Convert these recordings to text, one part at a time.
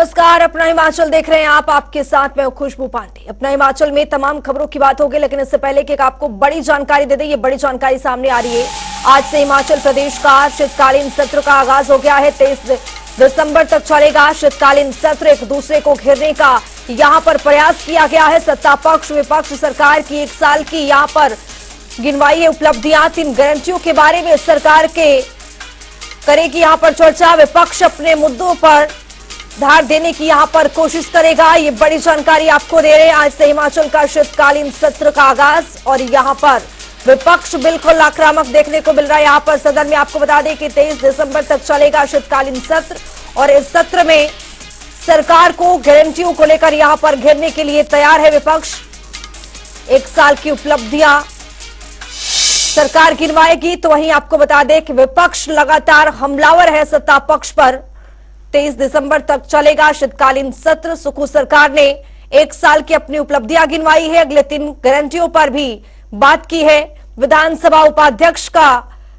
नमस्कार, अपना हिमाचल देख रहे हैं आप। आपके साथ मैं खुशबू पांडे। अपना हिमाचल में तमाम खबरों की बात होगी, लेकिन इससे पहले कि आपको बड़ी जानकारी दे दें, ये बड़ी जानकारी सामने आ रही है। आज से हिमाचल प्रदेश का शीतकालीन सत्र का आगाज हो गया है। 23 दिसंबर तक चलेगा शीतकालीन सत्र। एक दूसरे को घेरने का यहाँ पर प्रयास किया गया है। सत्ता पक्ष विपक्ष सरकार की 1 साल की यहाँ पर गिनवाई है उपलब्धियां। 3 गारंटियों के बारे में सरकार के करेगी यहाँ पर चर्चा। विपक्ष अपने मुद्दों पर धार देने की यहाँ पर कोशिश करेगा। ये बड़ी जानकारी आपको दे रहे हैं। आज से हिमाचल का शीतकालीन सत्र का आगाज और यहाँ पर विपक्ष बिल्कुल आक्रामक देखने को मिल रहा है। यहाँ पर सदन में आपको बता दें कि 23 दिसंबर तक चलेगा शीतकालीन सत्र और इस सत्र में सरकार को गारंटियों को लेकर यहाँ पर घेरने के लिए तैयार है विपक्ष। 1 साल की उपलब्धियां सरकार गिनवाएगी, तो वहीं आपको बता दें कि विपक्ष लगातार हमलावर है सत्ता पक्ष पर। 23 दिसंबर तक चलेगा शीतकालीन सत्र। सुखू सरकार ने 1 साल की अपनी उपलब्धियां गिनवाई है। अगले 3 गारंटियों पर भी बात की है। विधानसभा उपाध्यक्ष का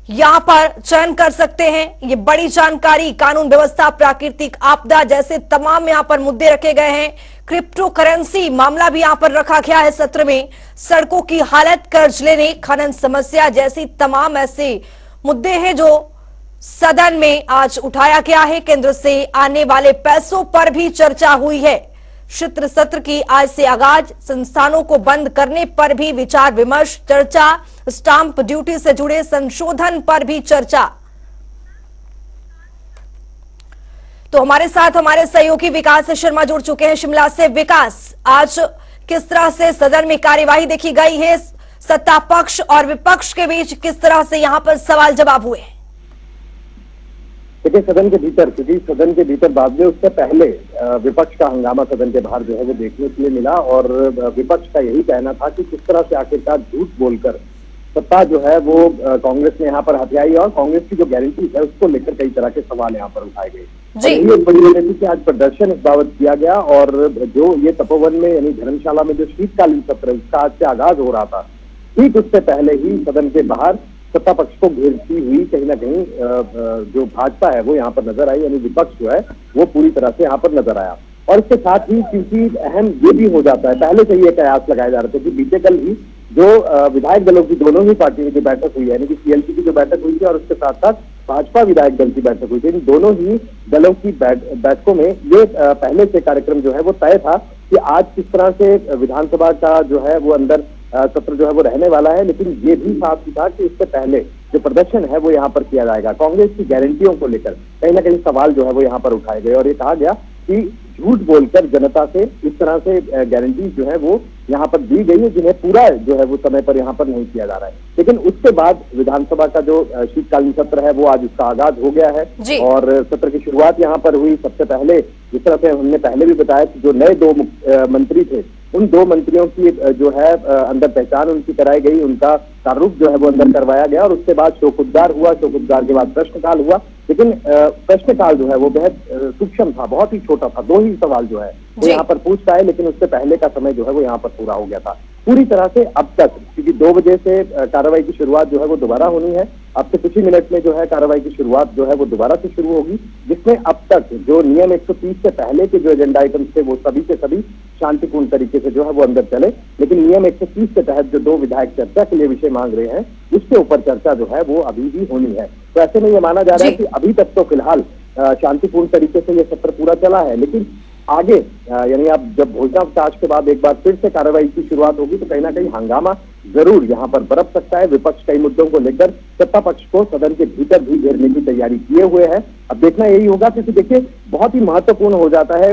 यहां पर चयन कर सकते हैं। ये बड़ी जानकारी। कानून व्यवस्था, प्राकृतिक आपदा जैसे तमाम यहां पर मुद्दे रखे गए हैं। क्रिप्टो करेंसी मामला भी यहां पर रखा गया है सत्र में। सड़कों की हालत, कर्ज लेने, खनन समस्या जैसी तमाम ऐसे मुद्दे हैं जो सदन में आज उठाया गया है। केंद्र से आने वाले पैसों पर भी चर्चा हुई है। शीत सत्र की आज से आगाज। संस्थानों को बंद करने पर भी विचार विमर्श, चर्चा। स्टाम्प ड्यूटी से जुड़े संशोधन पर भी चर्चा। तो हमारे साथ हमारे सहयोगी विकास शर्मा जुड़ चुके हैं शिमला से। विकास, आज किस तरह से सदन में कार्यवाही देखी गई है? सत्ता पक्ष और विपक्ष के बीच किस तरह से यहां पर सवाल जवाब हुए? देखिए, सदन के भीतर, क्योंकि सदन के भीतर बाद में उससे पहले विपक्ष का हंगामा सदन के बाहर जो है वो देखने के लिए मिला और विपक्ष का यही कहना था कि किस तरह से आखिरकार झूठ बोलकर सत्ता जो है वो कांग्रेस ने यहाँ पर हथियाई और कांग्रेस की जो गारंटी है उसको लेकर कई तरह के सवाल यहाँ पर उठाए गए। ये एक बड़ी वजह थी कि आज प्रदर्शन इस बाबत किया गया और जो ये तपोवन में यानी धर्मशाला में जो शीतकालीन सत्र उसका आज से आगाज हो रहा था, ठीक उससे पहले ही सदन के बाहर सत्ता पक्ष को घेरती हुई कहीं ना कहीं जो भाजपा है वो यहाँ पर नजर आई, यानी विपक्ष जो है वो पूरी तरह से यहाँ पर नजर आया। और इसके साथ ही क्योंकि अहम ये भी हो जाता है, पहले से ही एक कयास लगाए जा रहे थे कि बीते कल ही जो विधायक दलों की दोनों ही पार्टी की जो बैठक हुई है, यानी कि सीएलपी की जो बैठक हुई थी और उसके साथ साथ भाजपा विधायक दल की बैठक हुई थी, इन दोनों ही दलों की बैठकों में ये पहले से कार्यक्रम जो है वो तय था कि आज किस तरह से विधानसभा का जो है वो अंदर सत्र जो है वो रहने वाला है। लेकिन ये भी साफ ही था कि इससे पहले जो प्रदर्शन है वो यहाँ पर किया जाएगा। कांग्रेस की गारंटियों को लेकर कहीं ना कहीं सवाल जो है वो यहाँ पर उठाए गए और ये कहा गया कि झूठ बोलकर जनता से इस तरह से गारंटी जो है वो यहाँ पर दी गई है जिन्हें पूरा जो है वो समय पर यहाँ पर नहीं किया जा रहा है। लेकिन उसके बाद विधानसभा का जो शीतकालीन सत्र है वो आज उसका आगाज हो गया है और सत्र की शुरुआत यहाँ पर हुई। सबसे पहले जिस तरह से हमने पहले भी बताया कि जो नए 2 मंत्री थे उन 2 मंत्रियों की जो है अंदर पहचान उनकी कराई गई, उनका तारुफ जो है वो अंदर करवाया गया और उसके बाद शोकोद्गार हुआ। शोकोद्गार के बाद प्रश्नकाल हुआ, लेकिन प्रश्नकाल जो है वो बेहद सूक्ष्म था, बहुत ही छोटा था। 2 ही सवाल जो है वो यहाँ पर पूछ पाए, लेकिन उससे पहले का समय जो है वो यहाँ पर पूरा हो गया था पूरी तरह से। अब तक क्योंकि 2 बजे से कार्रवाई की शुरुआत जो है वो दोबारा होनी है, अब से कुछ ही मिनट में जो है कार्रवाई की शुरुआत जो है वो दोबारा से शुरू होगी, जिसमें अब तक जो नियम 130 से पहले के जो एजेंडा आइटम्स थे वो सभी के सभी शांतिपूर्ण तरीके से जो है वो अंदर चले। लेकिन नियम 130 के तहत जो 2 विधायक चर्चा के लिए विषय मांग रहे हैं उसके ऊपर चर्चा जो है वो अभी भी होनी है। तो ऐसे में ये माना जा रहा है कि अभी तक तो फिलहाल शांतिपूर्ण तरीके से ये सत्र पूरा चला है, लेकिन आगे यानी आप जब भोजनावकाश के बाद एक बार फिर से कार्रवाई की शुरुआत होगी तो कहीं ना कहीं हंगामा जरूर यहाँ पर बरप सकता है। विपक्ष कई मुद्दों को लेकर सत्ता पक्ष को सदन के भीतर भी घेरने की तैयारी किए हुए है। अब देखना यही होगा, क्योंकि देखिए बहुत ही महत्वपूर्ण हो जाता है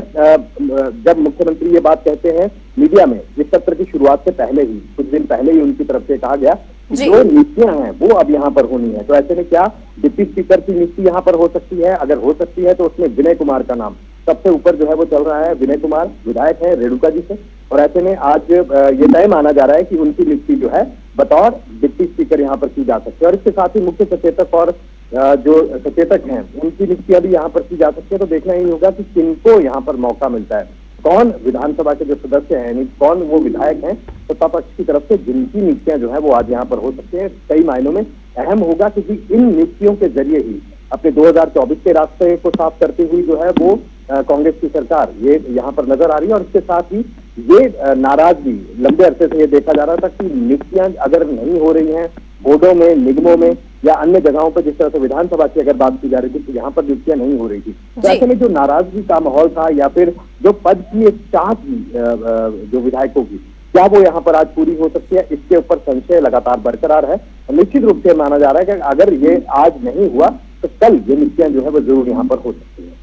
जब मुख्यमंत्री ये बात कहते हैं मीडिया में इस सत्र की शुरुआत से पहले ही, कुछ दिन पहले ही उनकी तरफ से कहा गया जो नियुक्तियां हैं वो अब यहाँ पर होनी है। तो ऐसे में क्या डिप्टी स्पीकर की नियुक्ति यहाँ पर हो सकती है? अगर हो सकती है तो उसमें विनय कुमार का नाम सबसे ऊपर जो है वो चल रहा है। विनय कुमार विधायक है रेणुका जी से और ऐसे में आज ये तय माना जा रहा है कि उनकी नियुक्ति जो है बतौर डिप्टी स्पीकर यहाँ पर की जा सकती है। और इसके साथ ही मुख्य सचेतक और जो सचेतक हैं उनकी नियुक्तियां भी यहाँ पर की जा सकती है। तो देखना यही होगा कि किनको यहाँ पर मौका मिलता है, कौन विधानसभा के जो सदस्य हैं यानी कौन वो विधायक हैं सत्ता पक्ष की तरफ से जिनकी नियुक्तियां जो है वो आज यहाँ पर हो सकती है। कई मायनों में अहम होगा, क्योंकि इन नियुक्तियों के जरिए ही अपने 2024 के रास्ते को साफ करते हुए जो है वो कांग्रेस की सरकार, ये यहाँ पर नजर आ रही है। और इसके साथ ही ये नाराजगी लंबे अरसे से ये देखा जा रहा था कि नियुक्तियां अगर नहीं हो रही हैं बोर्डों में, निगमों में या अन्य जगहों पर, जिस तरह से विधानसभा की अगर बात की जा रही थी तो यहाँ पर नियुक्तियां नहीं हो रही थी। तो ऐसे में जो नाराजगी का माहौल था या फिर जो पद की एक चाह थी जो विधायकों की, क्या वो यहाँ पर आज पूरी हो सकती है, इसके ऊपर संशय लगातार बरकरार है। निश्चित रूप से माना जा रहा है कि अगर ये आज नहीं हुआ तो कल ये नियुक्तियां जो है वो जरूर यहाँ पर हो सकती है।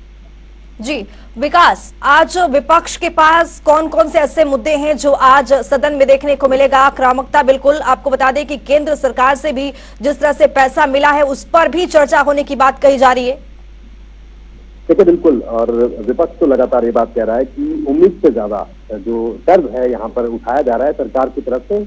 जी विकास, आज विपक्ष के पास कौन कौन से ऐसे मुद्दे हैं जो आज सदन में देखने को मिलेगा? आक्रामकता, बिल्कुल आपको बता दें कि केंद्र सरकार से भी जिस तरह से पैसा मिला है उस पर भी चर्चा होने की बात कही जा रही है। देखिए बिल्कुल, और विपक्ष तो लगातार ये बात कह रहा है कि उम्मीद से ज्यादा जो कर्ज है यहाँ पर उठाया जा रहा है सरकार की तरफ से।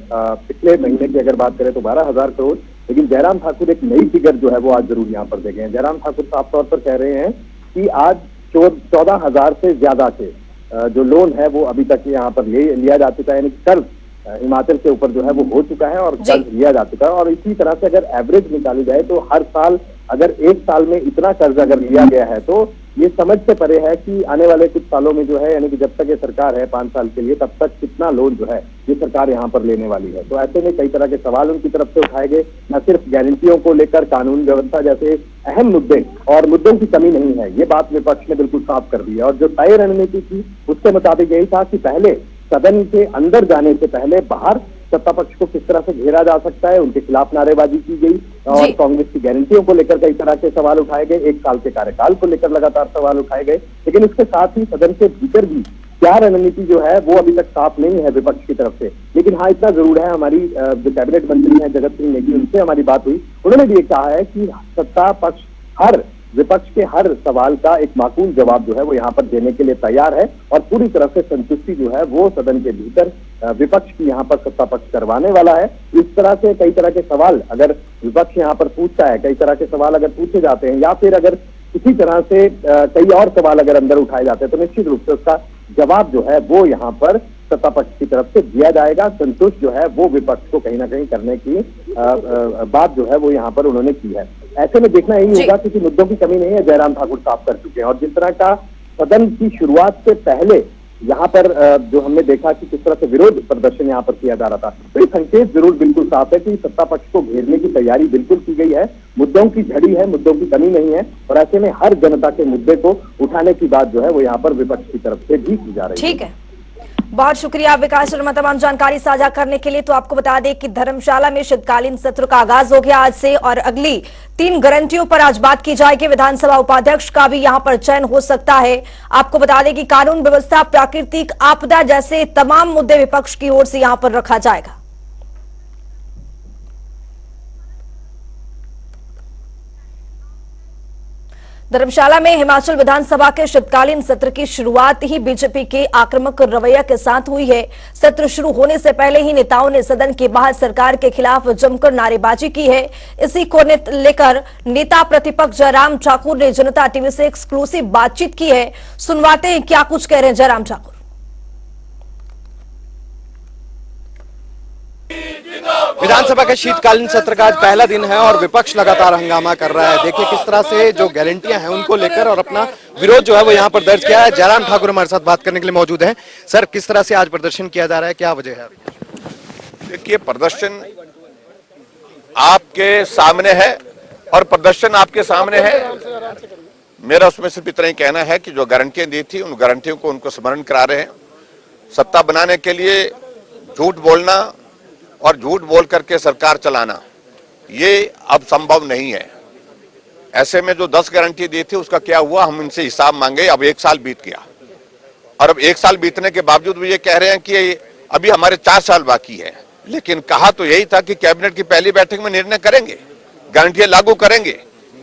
पिछले महीने की अगर बात करें तो 12,000 करोड़, लेकिन जयराम ठाकुर एक नई फिगर जो है वो आज जरूर यहाँ पर देखें। जयराम ठाकुर साफ तौर पर कह रहे हैं कि आज 14,000 से ज्यादा के जो लोन है वो अभी तक यहाँ पर लिया जा चुका है, यानी कर्ज हिमाचल के ऊपर जो है वो हो चुका है और कर्ज लिया जा चुका है। और इसी तरह से अगर एवरेज निकाली जाए तो हर साल अगर एक साल में इतना कर्ज अगर लिया गया है तो ये समझ से परे है कि आने वाले कुछ सालों में जो है, यानी कि जब तक ये सरकार है 5 साल के लिए, तब तक कितना लोन जो है ये सरकार यहाँ पर लेने वाली है। तो ऐसे में कई तरह के सवाल उनकी तरफ से उठाए गए, न सिर्फ गारंटियों को लेकर, कानून व्यवस्था जैसे अहम मुद्दे और मुद्दों की कमी नहीं है, ये बात विपक्ष ने बिल्कुल साफ कर दी है। और जो तय रणनीति थी उसके मुताबिक यही था कि पहले सदन के अंदर जाने से पहले बाहर सत्ता पक्ष को किस तरह से घेरा जा सकता है, उनके खिलाफ नारेबाजी की गई और कांग्रेस की गारंटियों को लेकर कई तरह के सवाल उठाए गए, 1 साल के कार्यकाल को लेकर लगातार सवाल उठाए गए। लेकिन इसके साथ ही सदन के भीतर भी क्या रणनीति जो है वो अभी तक साफ नहीं है विपक्ष की तरफ से। लेकिन हाँ, इतना जरूर है, हमारी जो कैबिनेट मंत्री हैं जगत सिंह नेगी, उनसे हमारी बात हुई, उन्होंने भी ये कहा है कि सत्ता पक्ष विपक्ष के हर सवाल का एक माकूल जवाब जो है वो यहाँ पर देने के लिए तैयार है और पूरी तरह से संतुष्टि जो है वो सदन के भीतर विपक्ष की यहाँ पर सत्ता पक्ष करवाने वाला है। इस तरह से कई तरह के सवाल अगर विपक्ष यहाँ पर पूछता है, कई तरह के सवाल अगर पूछे जाते हैं या फिर अगर किसी तरह से कई और सवाल अगर अंदर उठाए जाते हैं तो निश्चित रूप से उसका जवाब जो है वो यहाँ पर सत्ता पक्ष की तरफ से दिया जाएगा। संतुष्ट जो है वो विपक्ष को कहीं ना कहीं करने की बात जो है वो यहाँ पर उन्होंने की है। ऐसे में देखना यही होगा कि मुद्दों की कमी नहीं है, जयराम ठाकुर साफ कर चुके हैं। और जिस तरह का सदन की शुरुआत से पहले यहाँ पर जो हमने देखा कि किस तरह से विरोध प्रदर्शन यहाँ पर किया जा रहा था, तो ये संकेत जरूर बिल्कुल साफ है कि सत्ता पक्ष को घेरने की तैयारी बिल्कुल की गई है। मुद्दों की झड़ी है, मुद्दों की कमी नहीं है और ऐसे में हर जनता के मुद्दे को उठाने की बात जो है वो यहाँ पर विपक्ष की तरफ से भी की जा रही है। ठीक है, बहुत शुक्रिया विकास शर्मा तमाम जानकारी साझा करने के लिए। तो आपको बता दें कि धर्मशाला में शीतकालीन सत्र का आगाज हो गया आज से और अगली 3 गारंटियों पर आज बात की जाएगी। विधानसभा उपाध्यक्ष का भी यहां पर चयन हो सकता है। आपको बता दें कि कानून व्यवस्था, प्राकृतिक आपदा जैसे तमाम मुद्दे विपक्ष की ओर से यहां पर रखा जाएगा। धर्मशाला में हिमाचल विधानसभा के शीतकालीन सत्र की शुरुआत ही बीजेपी के आक्रामक रवैया के साथ हुई है। सत्र शुरू होने से पहले ही नेताओं ने सदन के बाहर सरकार के खिलाफ जमकर नारेबाजी की है। इसी को लेकर नेता प्रतिपक्ष जयराम ठाकुर ने जनता टीवी से एक्सक्लूसिव बातचीत की है। सुनवाते हैं क्या कुछ कह रहे हैं जयराम ठाकुर। विधानसभा के शीतकालीन सत्र का आज पहला दिन है और विपक्ष लगातार हंगामा कर रहा है। देखिए किस तरह से जो गारंटियां हैं उनको लेकर और अपना विरोध जो है वो यहाँ पर दर्ज किया है। जयराम ठाकुर हमारे साथ बात करने के लिए मौजूद हैं। सर, किस तरह से आज प्रदर्शन किया जा रहा है, क्या वजह है? देखिए, प्रदर्शन आपके सामने है और प्रदर्शन आपके सामने है। मेरा उसमें सिर्फ इतना ही कहना है कि जो गारंटियां दी थी उन गारंटियों को उनको स्मरण करा रहे हैं। सत्ता बनाने के लिए झूठ बोलना और झूठ बोल करके सरकार चलाना ये अब संभव नहीं है। ऐसे में जो 10 गारंटी दी थी उसका क्या हुआ, हम इनसे हिसाब मांगे। अब 1 साल बीत गया और अब 1 साल बीतने के बावजूद भी ये कह रहे हैं कि अभी हमारे 4 साल बाकी है। लेकिन कहा तो यही था कि कैबिनेट की पहली बैठक में निर्णय करेंगे, गारंटियां लागू करेंगे,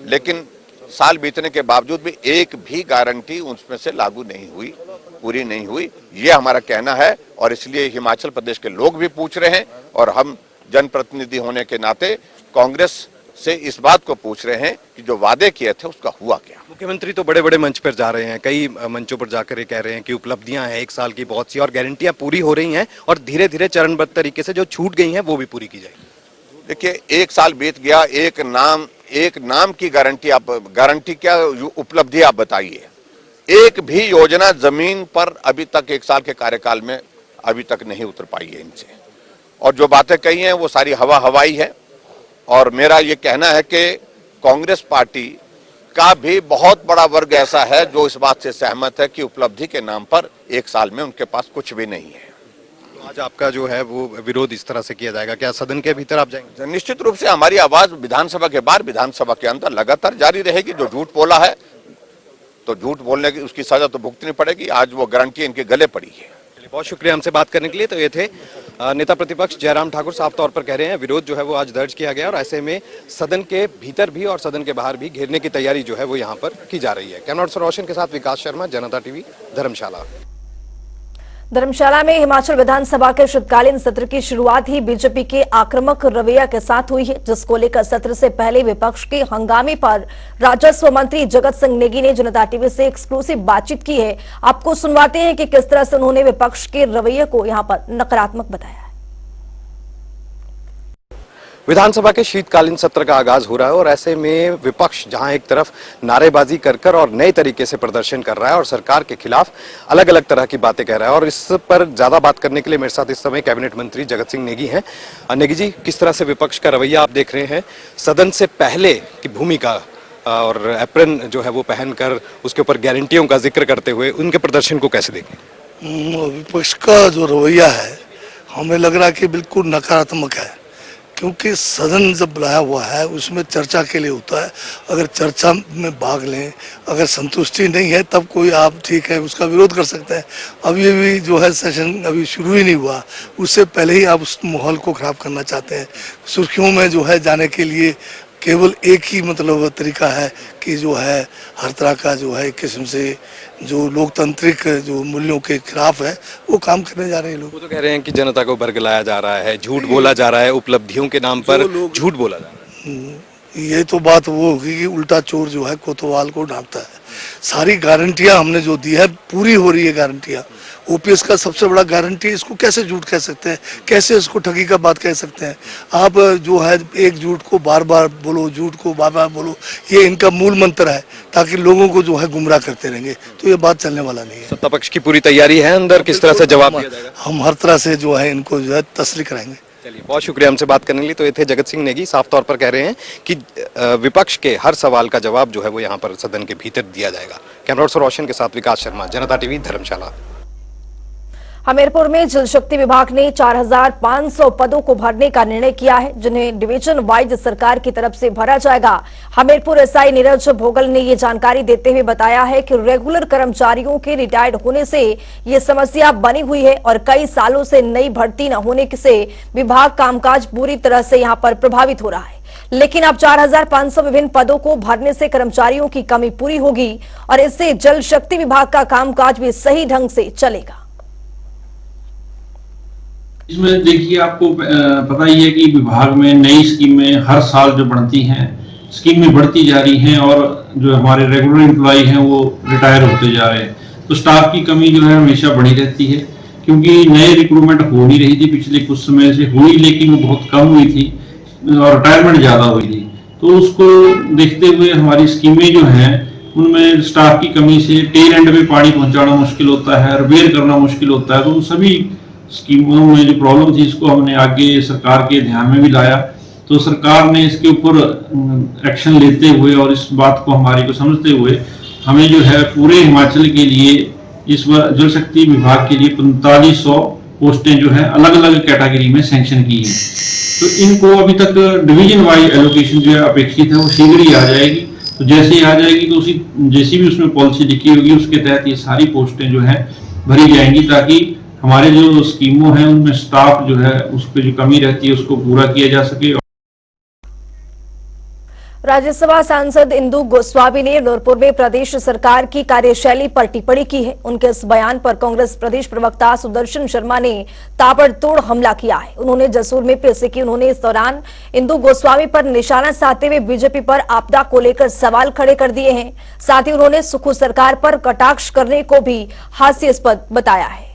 लेकिन साल बीतने के बावजूद भी एक भी गारंटी उसमें से लागू नहीं हुई, पूरी नहीं हुई। ये हमारा कहना है और इसलिए हिमाचल प्रदेश के लोग भी पूछ रहे हैं और हम जनप्रतिनिधि होने के नाते कांग्रेस से इस बात को पूछ रहे हैं कि जो वादे किए थे उसका हुआ क्या। मुख्यमंत्री तो बड़े बड़े मंच पर जा रहे हैं, कई मंचों पर जाकर ये कह रहे हैं कि उपलब्धियां हैं 1 साल की बहुत सी और गारंटियां पूरी हो रही हैं और धीरे धीरे चरणबद्ध तरीके से जो छूट गई हैं वो भी पूरी की जाएगी। देखिए, 1 साल बीत गया, एक नाम की गारंटी, आप गारंटी क्या उपलब्धि आप बताइए। एक भी योजना जमीन पर अभी तक 1 साल के कार्यकाल में अभी तक नहीं उतर पाई है इनसे, और जो बातें कही हैं वो सारी हवाई है। और मेरा ये कहना है कि कांग्रेस पार्टी का भी बहुत बड़ा वर्ग ऐसा है जो इस बात से सहमत है कि उपलब्धि के नाम पर 1 साल में उनके पास कुछ भी नहीं है। आज आपका जो है वो विरोध इस तरह से किया जाएगा, क्या सदन के भीतर आप जाएंगे? निश्चित रूप से हमारी आवाज विधानसभा के बाहर, विधानसभा के अंदर लगातार जारी रहेगी। जो झूठ बोला है तो झूठ बोलने की उसकी सजा तो भुगतनी पड़ेगी। आज वो गारंटी इनके गले पड़ी है। बहुत शुक्रिया हमसे बात करने के लिए। तो ये थे नेता प्रतिपक्ष जयराम ठाकुर, साफ तौर पर कह रहे हैं विरोध जो है वो आज दर्ज किया गया और ऐसे में सदन के भीतर भी और सदन के बाहर भी घेरने की तैयारी जो है वो यहाँ पर की जा रही है। कैमरा पर्सन रोशन के साथ विकास शर्मा, जनता टीवी, धर्मशाला। धर्मशाला में हिमाचल विधानसभा के शीतकालीन सत्र की शुरुआत ही बीजेपी के आक्रामक रवैया के साथ हुई है, जिसको लेकर सत्र से पहले विपक्ष के हंगामे पर राजस्व मंत्री जगत सिंह नेगी ने जनता टीवी से एक्सक्लूसिव बातचीत की है। आपको सुनवाते हैं कि किस तरह से उन्होंने विपक्ष के रवैये को यहां पर नकारात्मक बताया है। विधानसभा के शीतकालीन सत्र का आगाज हो रहा है और ऐसे में विपक्ष जहां एक तरफ नारेबाजी कर और नए तरीके से प्रदर्शन कर रहा है और सरकार के खिलाफ अलग अलग तरह की बातें कह रहा है, और इस पर ज्यादा बात करने के लिए मेरे साथ इस समय कैबिनेट मंत्री जगत सिंह नेगी हैं। नेगी जी, किस तरह से विपक्ष का रवैया आप देख रहे हैं सदन से पहले की भूमिका और एप्रन जो है वो पहनकर उसके ऊपर गारंटियों का जिक्र करते हुए उनके प्रदर्शन को कैसे देखें? विपक्ष का जो रवैया है हमें लग रहा है कि बिल्कुल नकारात्मक है, क्योंकि सदन जब बुलाया हुआ है उसमें चर्चा के लिए होता है। अगर चर्चा में भाग लें, अगर संतुष्टि नहीं है तब कोई आप ठीक है उसका विरोध कर सकते हैं। अब ये भी जो है सेशन अभी शुरू ही नहीं हुआ, उससे पहले ही आप उस माहौल को खराब करना चाहते हैं। सुर्खियों में जो है जाने के लिए केवल एक ही मतलब तरीका है कि जो है हर तरह का जो है एक किस्म से जो लोकतांत्रिक जो मूल्यों के खिलाफ है वो काम करने जा रहे हैं लोग। वो तो कह रहे हैं कि जनता को बरगलाया जा रहा है, झूठ बोला जा रहा है, उपलब्धियों के नाम पर झूठ बोला जा रहा है। ये तो बात वो होगी कि उल्टा चोर जो है कोतवाल को ढांपता है। सारी गारंटियां हमने जो दी है पूरी हो रही है गारंटियां। ओपीएस का सबसे बड़ा गारंटी, इसको कैसे झूठ कह सकते हैं, कैसे इसको ठगी का बात कह सकते हैं आप? जो है एक झूठ को बार बार बोलो, झूठ को बार बार बोलो, ये इनका मूल मंत्र है ताकि लोगों को जो है गुमराह करते रहेंगे। तो ये बात चलने वाला नहीं है। सत्ता पक्ष की पूरी तैयारी है अंदर, किस तरह से जवाब दिया जाएगा? हम हर तरह से जो है इनको जो है तसल्ली कराएंगे। चलिए, बहुत शुक्रिया हमसे बात करने के लिए। तो ये थे जगत सिंह नेगी, साफ तौर पर कह रहे हैं कि विपक्ष के हर सवाल का जवाब जो है वो यहाँ पर सदन के भीतर दिया जाएगा। कैमरा पर्सन रोशन के साथ विकास शर्मा, जनता टीवी, धर्मशाला। हमीरपुर में जल शक्ति विभाग ने 4,500 पदों को भरने का निर्णय किया है, जिन्हें डिवीजन वाइज सरकार की तरफ से भरा जाएगा। हमीरपुर एसआई नीरज भोगल ने ये जानकारी देते हुए बताया है कि रेगुलर कर्मचारियों के रिटायर्ड होने से ये समस्या बनी हुई है और कई सालों से नई भर्ती न होने से विभाग कामकाज पूरी तरह से यहाँ पर प्रभावित हो रहा है। लेकिन अब 4,500 विभिन्न पदों को भरने से कर्मचारियों की कमी पूरी होगी और इससे जल शक्ति विभाग का कामकाज भी सही ढंग से चलेगा। इसमें देखिए, आपको पता ही है कि विभाग में नई स्कीमें हर साल जो बनती हैं, स्कीमें बढ़ती जा रही हैं और जो हमारे रेगुलर एम्प्लॉय हैं वो रिटायर होते जा रहे हैं। तो स्टाफ की कमी जो है हमेशा बनी रहती है, क्योंकि नए रिक्रूटमेंट हो नहीं रही थी, पिछले कुछ समय से हुई लेकिन वो बहुत कम हुई थी और रिटायरमेंट ज़्यादा हुई थी। तो उसको देखते हुए हमारी स्कीमें जो हैं उनमें स्टाफ की कमी से टेल एंड में पानी पहुँचाना मुश्किल होता है, रिपेयर करना मुश्किल होता है। तो सभी स्कीमों में जो प्रॉब्लम थी इसको हमने आगे सरकार के ध्यान में भी लाया। तो सरकार ने इसके ऊपर एक्शन लेते हुए और इस बात को हमारी को समझते हुए हमें जो है पूरे हिमाचल के लिए इस बार जल शक्ति विभाग के लिए 4500 पोस्टें जो है अलग अलग कैटेगरी में सैंक्शन की हैं। तो इनको अभी तक डिवीजन वाइज एलोकेशन जो है अपेक्षित है वो शीघ्र ही आ जाएगी। तो जैसे ही आ जाएगी तो उसी जैसी भी उसमें पॉलिसी लिखी होगी उसके तहत ये सारी पोस्टें जो है भरी जाएंगी, ताकि हमारे जो स्कीमों हैं उनमें स्टाफ जो है उस पर जो कमी रहती है उसको पूरा किया जा सके। राज्यसभा सांसद इंदु गोस्वामी ने नूरपुर में प्रदेश सरकार की कार्यशैली पर टिप्पणी की है। उनके इस बयान पर कांग्रेस प्रदेश प्रवक्ता सुदर्शन शर्मा ने ताबड़तोड़ हमला किया है। उन्होंने जसूर में प्रेस की। उन्होंने इस दौरान इंदु गोस्वामी पर निशाना साधते हुए बीजेपी पर आपदा को लेकर सवाल खड़े कर दिए हैं। साथ ही उन्होंने सुखू सरकार पर कटाक्ष करने को भी हास्यास्पद बताया है।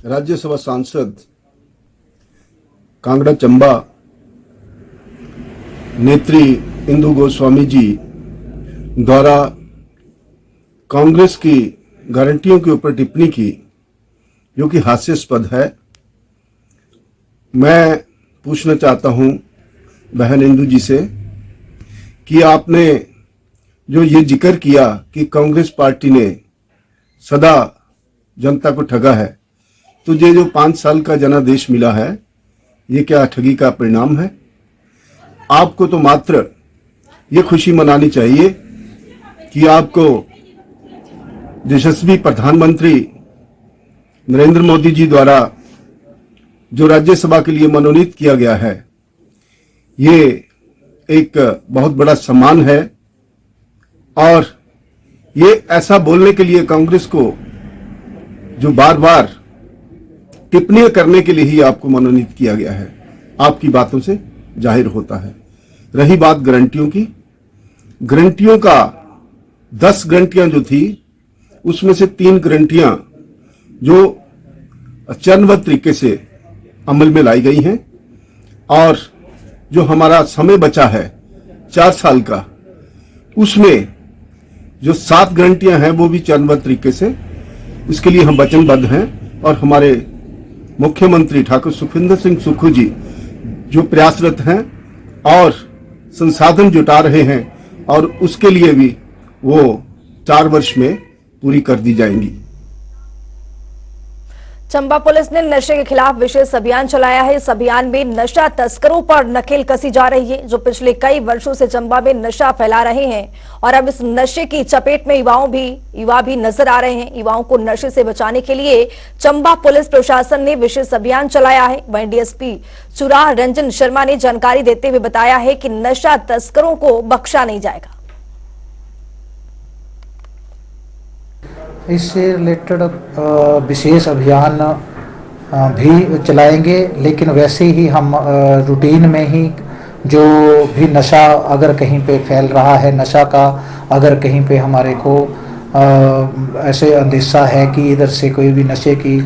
राज्यसभा सांसद कांगड़ा चंबा नेत्री इंदु गोस्वामी जी द्वारा कांग्रेस की गारंटियों के ऊपर टिप्पणी की, जो कि हास्यास्पद है। मैं पूछना चाहता हूं बहन इंदु जी से कि आपने जो ये जिक्र किया कि कांग्रेस पार्टी ने सदा जनता को ठगा है, तो ये जो 5 साल का जनादेश मिला है, ये क्या ठगी का परिणाम है? आपको तो मात्र ये खुशी मनानी चाहिए कि आपको यशस्वी प्रधानमंत्री नरेंद्र मोदी जी द्वारा जो राज्यसभा के लिए मनोनीत किया गया है, ये एक बहुत बड़ा सम्मान है। और ये ऐसा बोलने के लिए कांग्रेस को जो बार बार टिप्पणियां करने के लिए ही आपको मनोनीत किया गया है, आपकी बातों से जाहिर होता है। रही बात गारंटियों की, गारंटियों का 10 गारंटियां जो थी, उसमें से 3 गारंटियां जो चरणबद्ध तरीके से अमल में लाई गई हैं, और जो हमारा समय बचा है 4 साल का, उसमें जो 7 गारंटियां हैं वो भी चरणबद्ध तरीके से, इसके लिए हम वचनबद्ध हैं। और हमारे मुख्यमंत्री ठाकुर सुखविंदर सिंह सुक्खू जी जो प्रयासरत हैं और संसाधन जुटा रहे हैं, और उसके लिए भी वो 4 वर्ष में पूरी कर दी जाएंगी। चंबा पुलिस ने नशे के खिलाफ विशेष अभियान चलाया है। इस अभियान में नशा तस्करों पर नकेल कसी जा रही है, जो पिछले कई वर्षों से चंबा में नशा फैला रहे हैं। और अब इस नशे की चपेट में युवा भी नजर आ रहे हैं। युवाओं को नशे से बचाने के लिए चंबा पुलिस प्रशासन ने विशेष अभियान चलाया है। वहीं डीएसपी चुरा रंजन शर्मा ने जानकारी देते हुए बताया है कि नशा तस्करों को बख्शा नहीं जाएगा। इससे रिलेटेड विशेष अभियान भी चलाएंगे, लेकिन वैसे ही हम रूटीन में ही जो भी नशा अगर कहीं पे फैल रहा है, नशा का अगर कहीं पे हमारे को ऐसे अंदेशा है कि इधर से कोई भी नशे की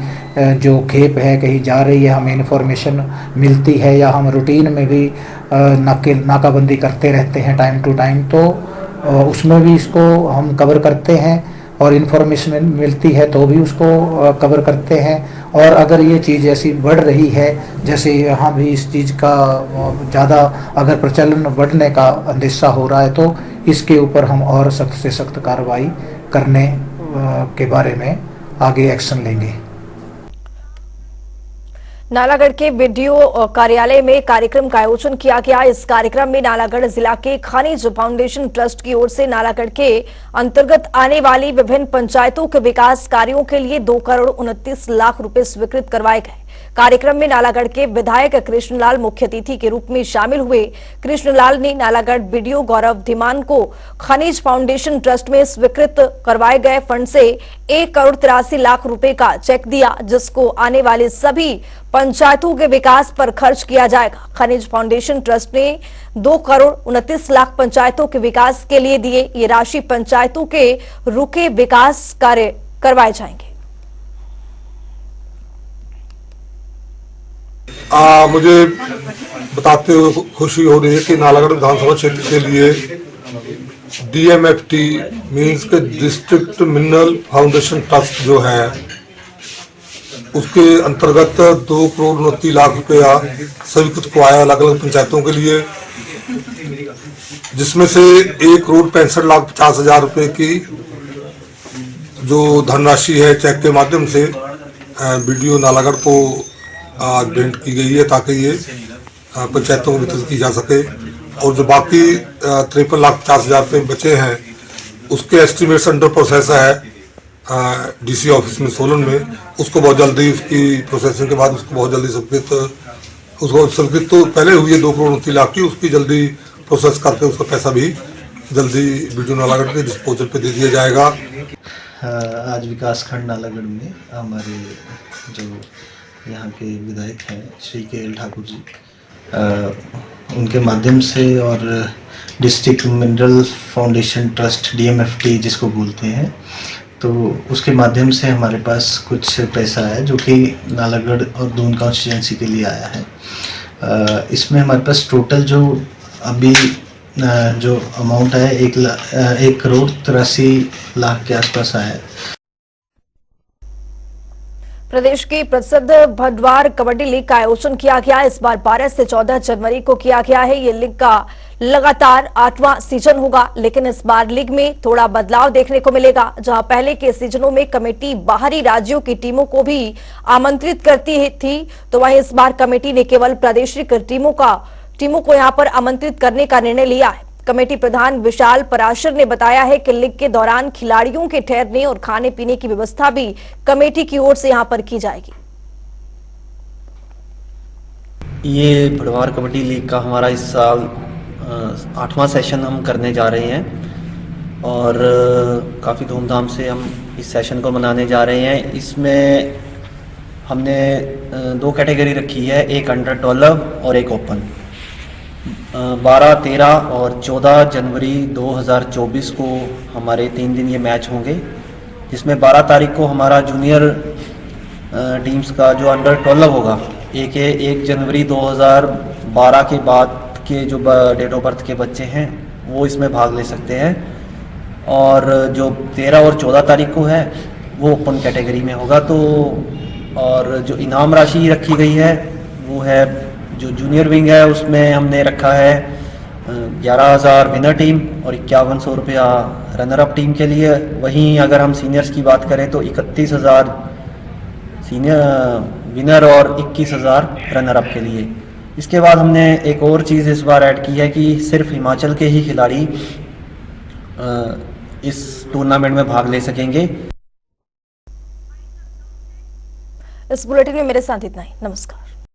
जो खेप है कहीं जा रही है, हमें इन्फॉर्मेशन मिलती है, या हम रूटीन में भी नाकाबंदी करते रहते हैं टाइम टू टाइम, तो उसमें भी इसको हम कवर करते हैं। और इन्फॉर्मेशन मिलती है तो भी उसको कवर करते हैं। और अगर ये चीज़ ऐसी बढ़ रही है, जैसे यहाँ भी इस चीज़ का ज़्यादा अगर प्रचलन बढ़ने का अंदेशा हो रहा है, तो इसके ऊपर हम और सख्त से सख्त कार्रवाई करने के बारे में आगे एक्शन लेंगे। नालागढ़ के बीडीओ कार्यालय में कार्यक्रम का आयोजन किया गया। इस कार्यक्रम में नालागढ़ जिला के खनिज फाउंडेशन ट्रस्ट की ओर से नालागढ़ के अंतर्गत आने वाली विभिन्न पंचायतों के विकास कार्यों के लिए 2 करोड़ 29 लाख रुपए स्वीकृत करवाए गए। कार्यक्रम में नालागढ़ के विधायक कृष्णलाल मुख्य अतिथि के रूप में शामिल हुए। कृष्णलाल ने नालागढ़ बीडीओ गौरव धीमान को खनिज फाउंडेशन ट्रस्ट में स्वीकृत करवाए गए फंड से 1 करोड़ 83 लाख रुपए का चेक दिया, जिसको आने वाले सभी पंचायतों के विकास पर खर्च किया जाएगा। खनिज फाउंडेशन ट्रस्ट ने 2 करोड़ 29 लाख पंचायतों के विकास के लिए दिए। ये राशि पंचायतों के रुके विकास कार्य करवाए जाएंगे। मुझे बताते हुए खुशी हो रही है कि नालागढ़ विधानसभा क्षेत्र के लिए DMFT मीन्स के डिस्ट्रिक्ट मिनरल फाउंडेशन ट्रस्ट जो है, उसके अंतर्गत 2 करोड़ 29 लाख रुपया स्वीकृत करवाया अलग अलग पंचायतों के लिए, जिसमें से 1 करोड़ 65 लाख 50 हजार रुपए की जो धनराशि है चेक के माध्यम से बीडीओ नालागढ़ को भेंट की गई है, ताकि ये पंचायतों को वितरित की जा सके। और जो बाकी 53 लाख 50 हजार रुपये बचे हैं, उसके एस्टिमेट्स अंडर प्रोसेस है डीसी ऑफिस में सोलन में। उसको बहुत जल्दी, उसकी प्रोसेसिंग के बाद उसको बहुत जल्दी स्वीकृत तो पहले हुई है 2 करोड़ 29 लाख की, उसकी जल्दी प्रोसेस करके उसका पैसा भी जल्दी बीडीओ नालागढ़ के डिस्पोजल पे दे दिया जाएगा। आज विकासखंड नालागढ़ में हमारे जो यहाँ के विधायक हैं श्री KL ठाकुर जी, उनके माध्यम से और district mineral foundation trust DMFT जिसको बोलते हैं, तो उसके माध्यम से हमारे पास कुछ पैसा है जो कि नालागढ़ और दून कॉन्स्टिट्यूंसी के लिए आया है। इसमें हमारे पास टोटल जो अभी जो अमाउंट है 1,83,00,000 के आसपास आया है। प्रदेश की प्रसिद्ध भटवार कबड्डी लीग का आयोजन किया गया। इस बार 12 से 14 जनवरी को किया गया है। ये लीग का लगातार 8वां सीजन होगा, लेकिन इस बार लीग में थोड़ा बदलाव देखने को मिलेगा। जहां पहले के सीजनों में कमेटी बाहरी राज्यों की टीमों को भी आमंत्रित करती थी, तो वहीं इस बार कमेटी ने केवल प्रादेशिक टीमों को यहां पर आमंत्रित करने का निर्णय लिया है। कमेटी प्रधान विशाल पराशर ने बताया है कि लीग के दौरान खिलाड़ियों के ठहरने और खाने पीने की व्यवस्था भी कमेटी की ओर से यहां पर की जाएगी। ये भटवार कबड्डी लीग का हमारा इस साल 8वां सेशन हम करने जा रहे हैं और काफ़ी धूमधाम से हम इस सेशन को मनाने जा रहे हैं। इसमें हमने 2 कैटेगरी रखी है, एक अंडर 12 और एक ओपन। 12, 13 और 14 जनवरी 2024 को हमारे 3 दिन ये मैच होंगे, जिसमें 12 तारीख को हमारा जूनियर टीम्स का जो अंडर 12 होगा, 1 जनवरी 2012 के बाद के जो डेट ऑफ बर्थ के बच्चे हैं वो इसमें भाग ले सकते हैं, और जो 13 और 14 तारीख को है वो ओपन कैटेगरी में होगा। तो और जो इनाम राशि रखी गई है वो है, जो जूनियर विंग है उसमें हमने रखा है 11,000 विनर टीम और 5100 रुपया रनर अप टीम के लिए। वहीं अगर हम सीनियर्स की बात करें तो 31,000 सीनियर विनर और 21,000 रनर अप के लिए। इसके बाद हमने एक और चीज़ इस बार ऐड की है कि सिर्फ हिमाचल के ही खिलाड़ी इस टूर्नामेंट में भाग ले सकेंगे। इस बुलेटिन में मेरे साथ इतना ही। नमस्कार।